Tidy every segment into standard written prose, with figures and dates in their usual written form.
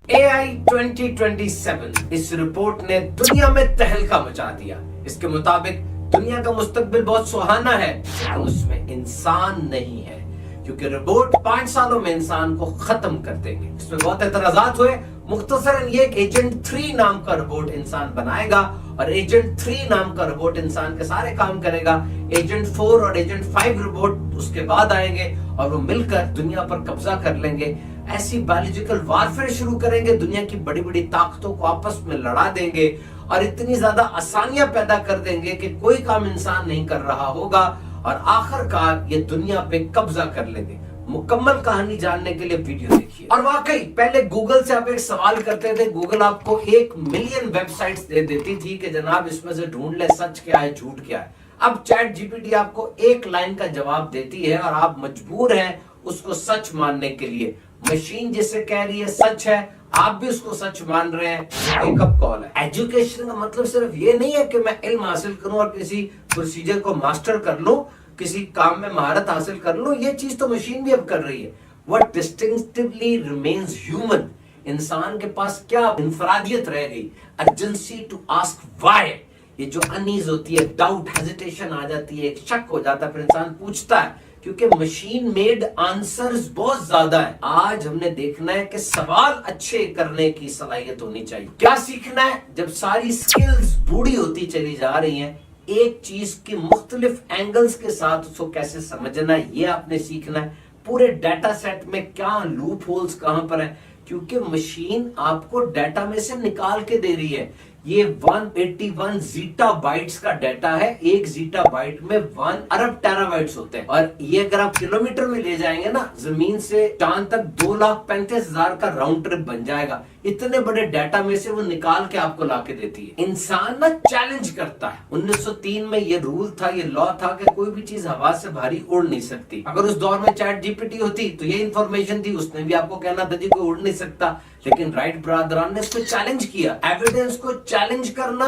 AI 2027 इस report ने दुनिया में तहलका मचा दिया। इसके मुताबिक दुनिया का मुस्तकबिल बहुत सुहाना है, लेकिन उसमें इंसान नहीं है, क्योंकि रोबोट 5 सालों में इंसान को खत्म कर देंगे। इसमें बहुत एतराजात हुए। मुख्तसरन ये एक एजेंट 3 नाम का रोबोट इंसान बनाएगा और एजेंट 3 नाम का रोबोट इंसान के सारे काम करेगा। एजेंट 4 और एजेंट 5 रोबोट उसके बाद आएंगे और वो मिलकर दुनिया पर कब्जा कर लेंगे। ऐसी बायोलॉजिकल वारफेयर शुरू करेंगे, दुनिया की बड़ी बड़ी ताकतों को आपस में लड़ा देंगे और इतनी ज्यादा आसानियां पैदा कर देंगे कि कोई काम इंसान नहीं कर रहा होगा और आखिरकार ये दुनिया पे कब्जा कर लेंगे। मुकम्मल कहानी जानने के लिए वीडियो देखिए। और वाकई पहले गूगल से आप एक सवाल करते थे, गूगल आपको 1 मिलियन वेबसाइट्स दे देती थी कि जनाब इसमें से ढूंढ ले सच क्या है झूठ क्या है। अब चैट जीपीटी आपको 1 लाइन का जवाब देती है और आप मजबूर हैं उसको सच मानने के लिए। मशीन जिसे कह रही है सच है, आप भी उसको सच मान रहे हैं। वेकअप कॉल है। एजुकेशन का मतलब सिर्फ ये नहीं है कि मैं इल्म हासिल करूं और किसी प्रोसीजर को मास्टर कर लूं, किसी काम में महारत हासिल कर लूं। ये चीज तो मशीन भी अब कर रही है। What distinctively remains human, इंसान के पास क्या इंफरादियत रह गई? Urgency to ask why. ये जो अनईज होती है, डाउट, हेजिटेशन आ जाती है, एक शक हो जाता है, फिर इंसान पूछता है, क्योंकि मशीन मेड आंसर्स बहुत ज्यादा है। आज हमने देखना है कि सवाल अच्छे करने की सलाहियत होनी चाहिए। क्या सीखना है? जब सारी स्किल्स बूढ़ी होती चली जा रही हैं, एक चीज के मुख्तलिफ एंगल्स के साथ उसको कैसे समझना है, ये आपने सीखना है। पूरे डाटा सेट में क्या लूप होल्स कहां पर है, क्योंकि मशीन आपको डाटा में से निकाल के दे रही है। ये 181 जीटा बाइट्स का डाटा है। 1 जीटा बाइट में 1 अरब टेराबाइट्स होते हैं और ये अगर आप किलोमीटर में ले जाएंगे ना, जमीन से चांद तक 2,35,000 का राउंड ट्रिप बन जाएगा। इतने बड़े डाटा में से वो निकाल के आपको लाके देती है। इंसान ना चैलेंज करता है। 1903 में ये रूल था, ये लॉ था कि कोई भी चीज हवा से भारी उड़ नहीं सकती। अगर उस दौर में चैट जीपीटी होती तो ये इंफॉर्मेशन थी, उसने भी आपको कहना था जी कोई उड़ नहीं सकता। लेकिन राइट ब्रादरान ने इसको चैलेंज किया। एविडेंस को चैलेंज करना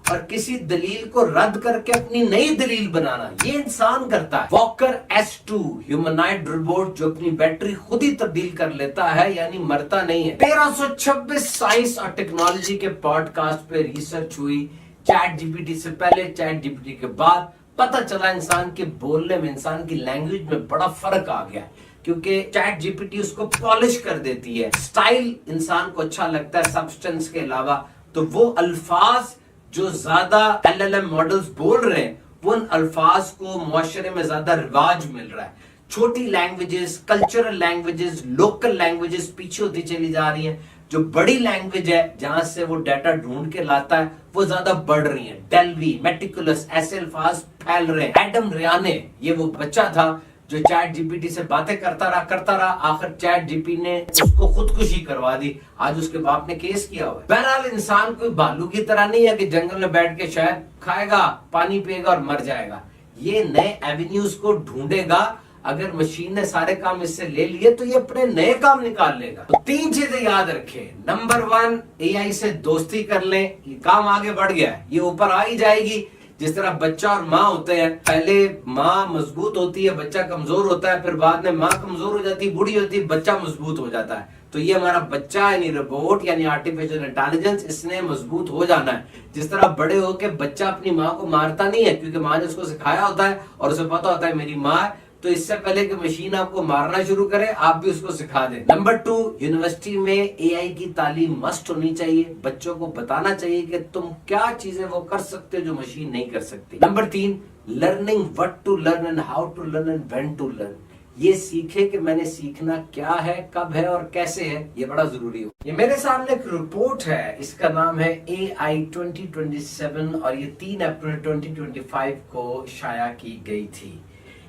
और किसी दलील को रद्द करके अपनी नई दलील बनाना, ये इंसान करता है। वॉकर S2 ह्यूमनॉइड रोबोट जो अपनी बैटरी खुद ही तब्दील कर लेता है, यानी मरता नहीं है। 1326 साइंस और टेक्नोलॉजी के पॉडकास्ट पे रिसर्च हुई। चैट जीपीटी से पहले, चैट जीपीटी के बाद पता चला इंसान के बोलने में, इंसान की लैंग्वेज में बड़ा फर्क आ गया, क्योंकि चैट जीपीटी उसको पॉलिश कर देती है। स्टाइल इंसान को अच्छा लगता है सब्सटेंस के अलावा। तो वो अल्फाज जो ज्यादा LLM मॉडल्स बोल रहे हैं, वो उन अल्फाज को मुआशरे में ज्यादा रिवाज मिल रहा है। छोटी languages, cultural languages, local languages पीछे होती चली जा रही हैं। जो बड़ी लैंग्वेज है, जहां से वो डाटा ढूंढ के लाता है, वो ज्यादा बढ़ रही है। डेल्वी, मेटिकुलस, ऐसे अल्फाज फैल रहे हैं। एडम रियाने, ये वो बच्चा था जो चैट जीपीटी से बातें करता रहा, आखिर चैट जीपी ने उसको खुदकुशी करवा दी। आज उसके बाप ने केस किया हुआ है। बहरहाल इंसान कोई भालू की तरह नहीं है कि जंगल में बैठ के शहद खाएगा, पानी पिएगा और मर जाएगा। ये नए एवेन्यूज को ढूंढेगा। अगर मशीन ने सारे काम इससे ले लिए तो ये अपने नए काम निकाल लेगा। तो 3 चीजें याद रखें। नंबर 1, AI से दोस्ती कर लें। ये काम आगे बढ़ गया है, ये ऊपर आ ही जाएगी। जिस तरह बच्चा और माँ होते हैं, पहले माँ मजबूत होती है, बच्चा कमजोर होता है, फिर बाद में माँ कमजोर हो जाती है, बूढ़ी होती है, बच्चा मजबूत हो जाता है। तो ये हमारा बच्चा यानी रोबोट यानी आर्टिफिशियल इंटेलिजेंस, इसने मजबूत हो जाना है। जिस तरह बड़े होके बच्चा अपनी माँ को मारता नहीं है, क्योंकि माँ ने उसको सिखाया होता है और उसे पता होता है मेरी माँ है, तो इससे पहले कि मशीन आपको मारना शुरू करे, आप भी उसको सिखा दें। नंबर 2, यूनिवर्सिटी में AI की तालीम मस्ट होनी चाहिए। बच्चों को बताना चाहिए कि तुम क्या चीजें वो कर सकते हो जो मशीन नहीं कर सकती। Number 3, learning what to learn and how to learn and when to learn. ये सीखे कि मैंने सीखना क्या है, कब है और कैसे है, ये बड़ा जरूरी हो। ये मेरे सामने एक रिपोर्ट है, इसका नाम है AI 2027 और ये 3 अप्रैल 2025 को शाया की गई थी।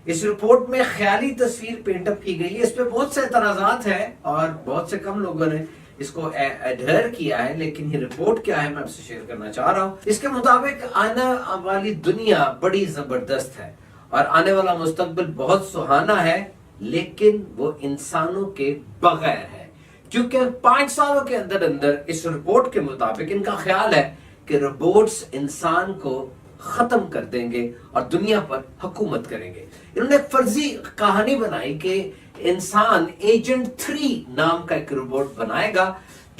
इस रिपोर्ट में ख्याली तस्वीर पेंटअप की गई है। इस पे बहुत से एतराजात हैं और बहुत से कम लोगों ने इसको एडहेर किया है, लेकिन ये रिपोर्ट क्या है मैं आपसे शेयर करना चाह रहा हूँ। इसके मुताबिक आने वाली दुनिया बड़ी जबरदस्त है और आने वाला मुस्तकबिल बहुत सुहाना है, लेकिन वो इंसानों के बगैर है। क्योंकि 5 सालों के अंदर अंदर इस रिपोर्ट के मुताबिक इनका ख्याल है कि रोबोट्स इंसान को खत्म कर देंगे और दुनिया पर हुकूमत करेंगे। इन्होंने एक फर्जी कहानी बनाई कि इंसान एजेंट 3 नाम का एक रोबोट बनाएगा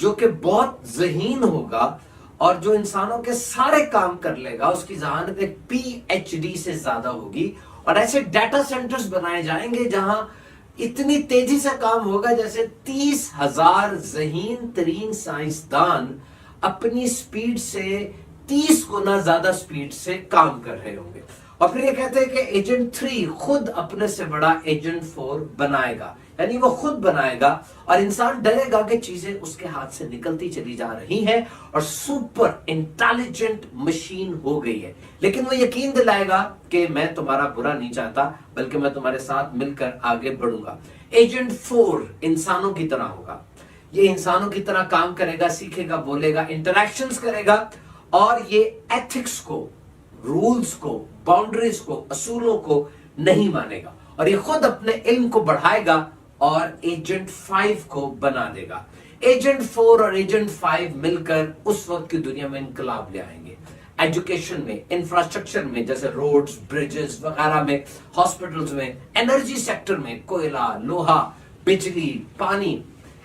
जो कि बहुत ज़हीन होगा और जो इंसानों के सारे काम कर लेगा, उसकी जहानत एक PhD से ज्यादा होगी। और ऐसे डाटा सेंटर्स बनाए जाएंगे जहां इतनी तेजी से काम होगा जैसे 30,000 ज़हीन तरीन साइंसदान अपनी स्पीड से 30 गुना ज्यादा स्पीड से काम कर रहे होंगे। और फिर ये कहते हैं कि एजेंट 3 खुद अपने से बड़ा एजेंट 4 बनाएगा, यानी वो खुद बनाएगा और इंसान डरेगा कि चीजें उसके हाथ से निकलती चली जा रही हैं और सुपर इंटेलिजेंट मशीन हो गई है। लेकिन वो यकीन दिलाएगा कि मैं तुम्हारा बुरा नहीं चाहता, बल्कि मैं तुम्हारे साथ मिलकर आगे बढ़ूंगा। एजेंट 4 इंसानों की तरह होगा, ये इंसानों की तरह काम करेगा, सीखेगा, बोलेगा, इंटरैक्शंस करेगा और ये एथिक्स को, रूल्स को, बाउंड्रीज को, असूलों को नहीं मानेगा और ये खुद अपने इल्म को बढ़ाएगा और एजेंट 5 को बना देगा। एजेंट 4 और एजेंट 5 मिलकर उस वक्त की दुनिया में इनकलाब ले आएंगे। एजुकेशन में, इंफ्रास्ट्रक्चर में, जैसे रोड्स, ब्रिजेस वगैरह में, हॉस्पिटल्स में, एनर्जी सेक्टर में, कोयला, लोहा, बिजली, पानी,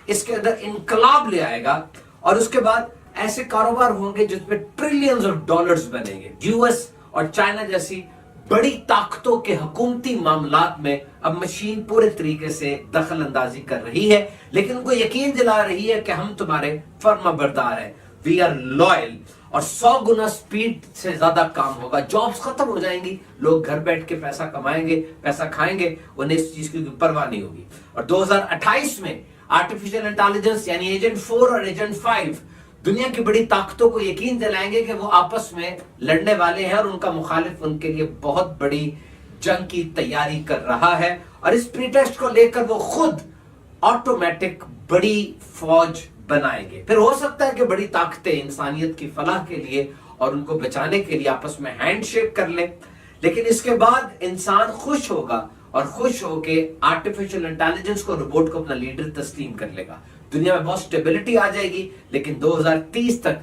इसके अंदर इनकलाब ले आएगा। और उसके बाद ऐसे कारोबार होंगे जिसमें ट्रिलियंस ऑफ डॉलर्स बनेंगे। यूएस और चाइना जैसी बड़ी ताकतों के हुकूमती मामलात में अब मशीन पूरे तरीके से दखल अंदाजी कर रही है, लेकिन उनको यकीन दिला रही है कि हम तुम्हारे फर्मा बरदार हैं, वी आर लॉयल। और 100 गुना स्पीड से ज्यादा काम होगा, जॉब्स खत्म हो जाएंगी, लोग घर बैठ के पैसा कमाएंगे, पैसा खाएंगे, उन्हें इस चीज की परवाह नहीं होगी। और 2028 में आर्टिफिशियल इंटेलिजेंस यानी एजेंट 4 और एजेंट 5 दुनिया की बड़ी ताकतों को यकीन दिलाएंगे कि वो आपस में लड़ने वाले हैं और उनका मुखालिफ उनके लिए बहुत बड़ी जंग की तैयारी कर रहा है। और इस प्रीटेक्स्ट को लेकर वो खुद ऑटोमेटिक बड़ी फौज बनाएंगे। फिर हो सकता है कि बड़ी ताकतें इंसानियत की फलाह के लिए और उनको बचाने के लिए आपस में हैंडशेक कर ले, लेकिन इसके बाद इंसान खुश होगा और खुश होके आर्टिफिशियल इंटेलिजेंस को, रोबोट को अपना लीडर तस्लीम कर लेगा। दुनिया में बहुत स्टेबिलिटी आ जाएगी, लेकिन 2030 तक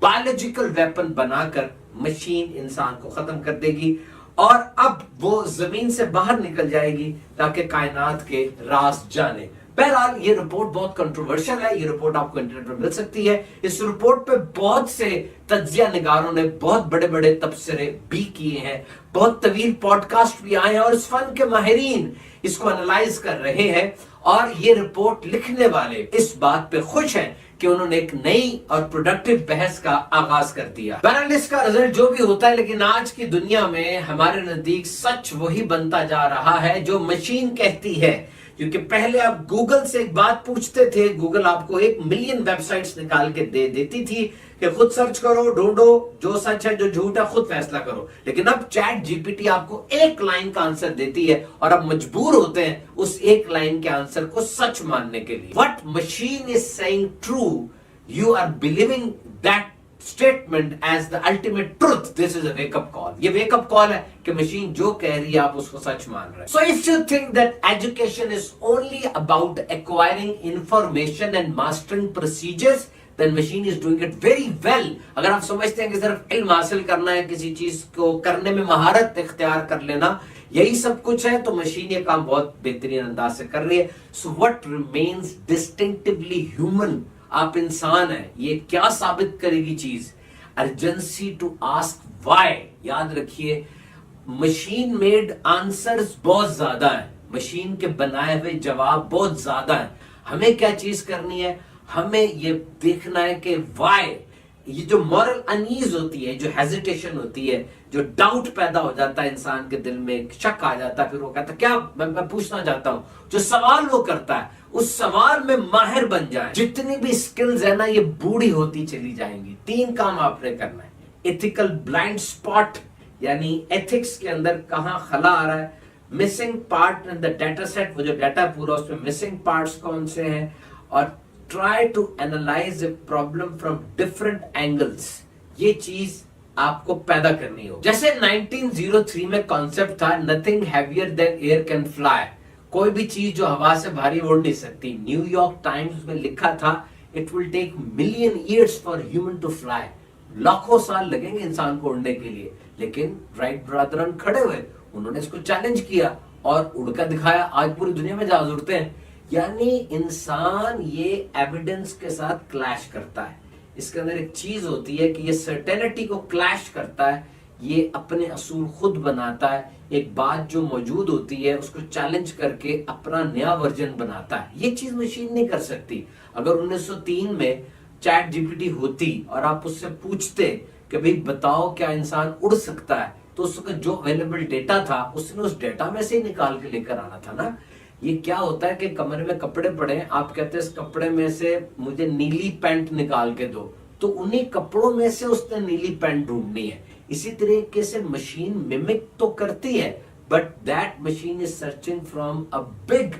बायोलॉजिकल वेपन बनाकर मशीन इंसान को खत्म कर देगी और अब वो जमीन से बाहर निकल जाएगी ताकि कायनात के राज जाने। बहरहाल ये रिपोर्ट बहुत कंट्रोवर्शियल है, ये रिपोर्ट आपको इंटरनेट पर मिल सकती है। इस रिपोर्ट पे बहुत से तज्जिया निगारों ने बहुत बड़े बड़े तबसरे भी किए हैं, बहुत तवील पॉडकास्ट भी आए हैं और इस फन के माहिरीन इसको एनालाइज कर रहे हैं। और ये रिपोर्ट लिखने वाले इस बात पे खुश हैं कि उन्होंने एक नई और प्रोडक्टिव बहस का आगाज कर दिया। बहरहाल इसका रिजल्ट जो भी होता है, लेकिन आज की दुनिया में हमारे नजदीक सच वही बनता जा रहा है जो मशीन कहती है। क्योंकि पहले आप गूगल से एक बात पूछते थे, गूगल आपको 1 मिलियन वेबसाइट्स निकाल के दे देती थी कि खुद सर्च करो, ढूंढो, जो सच है जो झूठ है खुद फैसला करो। लेकिन अब चैट जीपीटी आपको 1 लाइन का आंसर देती है और अब मजबूर होते हैं उस 1 लाइन के आंसर को सच मानने के लिए। What machine is saying true, you are believing that statement as the ultimate truth. This is a wake up call. ये वेकअप कॉल है कि मशीन जो कह रही है आप उसको सच मान रहे हैं। So if you think that education is only about acquiring information and mastering procedures, then machine is doing it very well। अगर आप समझते हैं कि सिर्फ इल्म हासिल करना है, किसी चीज को करने में महारत इख्तियार कर लेना, यही सब कुछ है, तो मशीन ये काम बहुत बेहतरीन अंदाज से कर रही है। So what remains distinctively human, आप इंसान हैं, ये क्या साबित करेगी चीज? Urgency to ask why. याद रखिए, मशीन मेड आंसर्स बहुत ज्यादा है, मशीन के बनाए हुए जवाब बहुत ज्यादा है। हमें क्या चीज करनी है? हमें ये देखना है कि व्हाई, ये जो मॉरल अनईज होती है, जो हेजिटेशन होती है, जो डाउट पैदा हो जाता है इंसान के दिल में, एक शक आ जाता है, फिर वो कहता है क्या मैं पूछना चाहता हूं, जो सवाल वो करता है उस सवाल में माहिर बन जाए। जितनी भी स्किल्स है ना, ये बूढ़ी होती चली जाएंगी। 3 काम आपने करना है। एथिकल ब्लाइंड स्पॉट, यानी एथिक्स के अंदर कहां खला आ रहा है, missing part in the data set, वो जो डाटा पूरा उसमें मिसिंग पार्ट्स कौन से हैं, और try to analyze a problem from different angles। ये चीज आपको पैदा करनी हो। जैसे 1903 में कॉन्सेप्ट था nothing heavier than air can fly, कोई भी चीज जो हवा से भारी उड़ नहीं सकती। न्यूयॉर्क टाइम्स में लिखा था it will take million years for human to fly, लाखों साल लगेंगे इंसान को उड़ने के लिए। लेकिन राइट ब्रदरन खड़े हुए, उन्होंने इसको चैलेंज किया और उड़कर दिखाया। आज पूरी दुनिया में जहाज उड़ते हैं। यानी इंसान ये एविडेंस के साथ क्लैश करता है। इसके अंदर एक चीज होती है कि ये सर्टेनिटी को क्लैश करता है, ये अपने असूल खुद बनाता है, एक बात जो मौजूद होती है उसको चैलेंज करके अपना नया वर्जन बनाता है। ये चीज मशीन नहीं कर सकती। अगर 1903 में चैट जीपीटी होती और आप उससे पूछते कि भाई बताओ क्या इंसान उड़ सकता है, तो उस वक्त जो अवेलेबल डेटा था उसने उस डेटा में से ही निकाल के लेकर आना था ना। ये क्या होता है कि कमरे में कपड़े पड़े, आप कहते हैं इस कपड़े में से मुझे नीली पैंट निकाल के दो, तो उन्हीं कपड़ों में से उसने नीली पैंट ढूंढनी है। इसी तरीके से मशीन मिमिक तो करती है, but that machine is searching from a big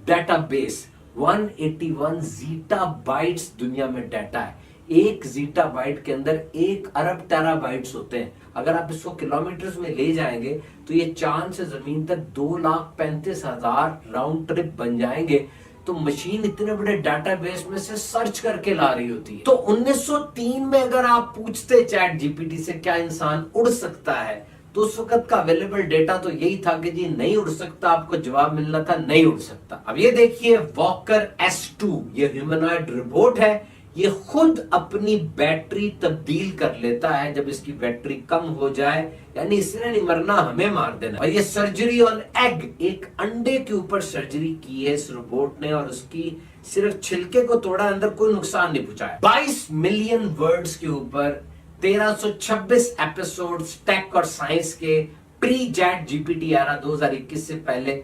database. 181 zeta bytes दुनिया में डाटा है। एक जीटा बाइट के अंदर 1 अरब टेराबाइट्स होते हैं। अगर आप इसको किलोमीटर्स में ले जाएंगे तो ये चांद से जमीन तक 2,35,000 राउंड ट्रिप बन जाएंगे। तो मशीन इतने बड़े डाटाबेस में से सर्च करके ला रही होती है। तो 1903 में अगर आप पूछते चैट जीपीटी से क्या इंसान उड़ सकता है, तो उस वक्त का अवेलेबल डेटा तो यही था कि जी नहीं उड़ सकता। आपको जवाब मिलना था नहीं उड़ सकता। अब ये देखिए वॉकर S2, ये ह्यूमनॉइड रोबोट है। ये खुद अपनी बैटरी तब्दील कर लेता है जब इसकी बैटरी कम हो जाए, यानी इसने नहीं मरना, हमें मार देना। और ये सर्जरी ऑन एग, एक अंडे के ऊपर सर्जरी की है इस रोबोट ने, और उसकी सिर्फ छिलके को तोड़ा, अंदर कोई नुकसान नहीं पहुंचाया। 22 मिलियन वर्ड्स के ऊपर 1326 एपिसोड्स टेक और साइंस के प्री चैट जीपीटी एरा 2021 से पहले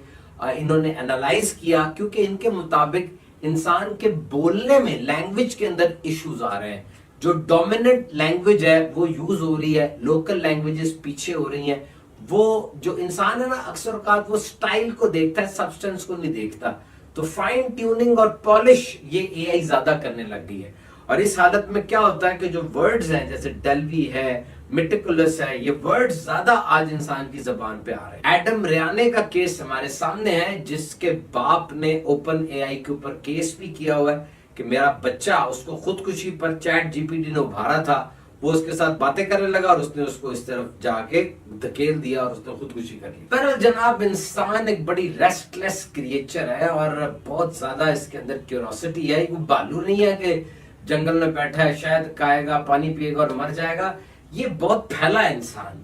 इन्होंने एनालाइज किया, क्योंकि इनके मुताबिक इंसान के बोलने में, लैंग्वेज के अंदर इश्यूज आ रहे हैं। जो डोमिनेंट लैंग्वेज है वो यूज हो रही है, लोकल लैंग्वेजेस पीछे हो रही हैं। वो जो इंसान है ना, अक्सर औकात वो स्टाइल को देखता है, सब्सटेंस को नहीं देखता। तो फाइन ट्यूनिंग और पॉलिश ये एआई ज्यादा करने लग गई है। और इस हालत में क्या होता है कि जो वर्ड्स हैं, जैसे डेल्वी है, मेटिकुलस है, ये वर्ड्स ज्यादा आज इंसान की जबान पे आ रहे हैं। एडम रियाने का केस हमारे सामने है, जिसके बाप ने ओपन एआई के ऊपर केस भी किया हुआ है कि मेरा बच्चा, उसको खुदकुशी पर चैट जीपीटी ने उभारा था, वो उसके साथ बातें करने लगा और उसने उसको इस तरफ जाके धकेल दिया और उसने खुदकुशी कर ली। पर जनाब, इंसान एक बड़ी रेस्टलेस क्रिएचर है और बहुत ज्यादा इसके अंदर क्यूरोसिटी है। वो भालू नहीं है कि जंगल में बैठा है, शायद खाएगा, पानी पिएगा और मर जाएगा। ये बहुत फैला है इंसान।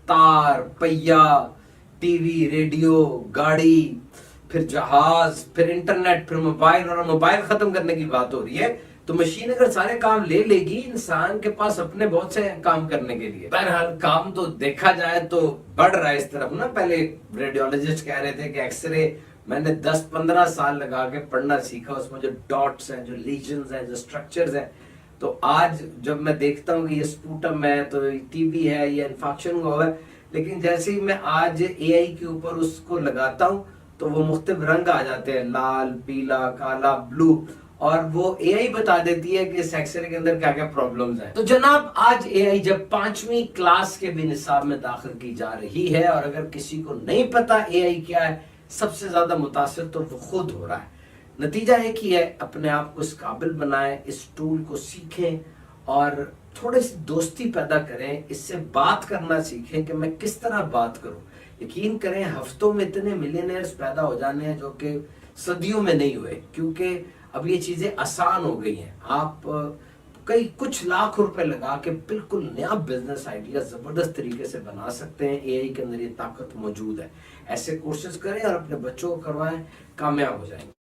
तार, पहिया, टीवी, रेडियो, गाड़ी, फिर जहाज, फिर इंटरनेट, फिर मोबाइल, और मोबाइल खत्म करने की बात हो रही है। तो मशीन अगर सारे काम ले लेगी, इंसान के पास अपने बहुत से काम करने के लिए। बहरहाल काम तो देखा जाए तो बढ़ रहा है इस तरफ ना। पहले रेडियोलॉजिस्ट कह रहे थे कि एक्सरे मैंने 10-15 साल लगा के पढ़ना सीखा, उसमें जो डॉट्स हैं, जो लीजन्स हैं, जो स्ट्रक्चर्स हैं। तो आज जब मैं देखता हूँ कि ये स्पूटम है, तो टीबी है, ये इन्फेक्शन हुआ है, लेकिन जैसे ही मैं आज एआई के ऊपर उसको लगाता हूँ तो वो मुख्तलिफ रंग आ जाते हैं, लाल, पीला, काला, ब्लू, और वो एआई बता देती है कि इस एक्सरे के अंदर क्या क्या प्रॉब्लम्स हैं। तो जनाब, आज एआई जब 5वीं क्लास के भी निसाब में दाखिल की जा रही है, और अगर किसी को नहीं पता एआई क्या है, सबसे ज्यादा मुतासिर तो वो खुद हो रहा है। नतीजा एक ही है, अपने आप को इस काबिल बनाएं, इस टूल को सीखें और थोड़ी सी दोस्ती पैदा करें, इससे बात करना सीखें कि मैं किस तरह बात करूं। यकीन करें, हफ्तों में इतने मिलियनेयर्स पैदा हो जाने हैं जो कि सदियों में नहीं हुए, क्योंकि अब ये चीजें आसान हो गई हैं। आप कई कुछ लाख रुपए लगा के बिल्कुल नया बिजनेस आइडिया जबरदस्त तरीके से बना सकते हैं। एआई के अंदर ये ताकत मौजूद है। ऐसे कोर्सेज करें और अपने बच्चों को करवाएं, कामयाब हो जाएंगे।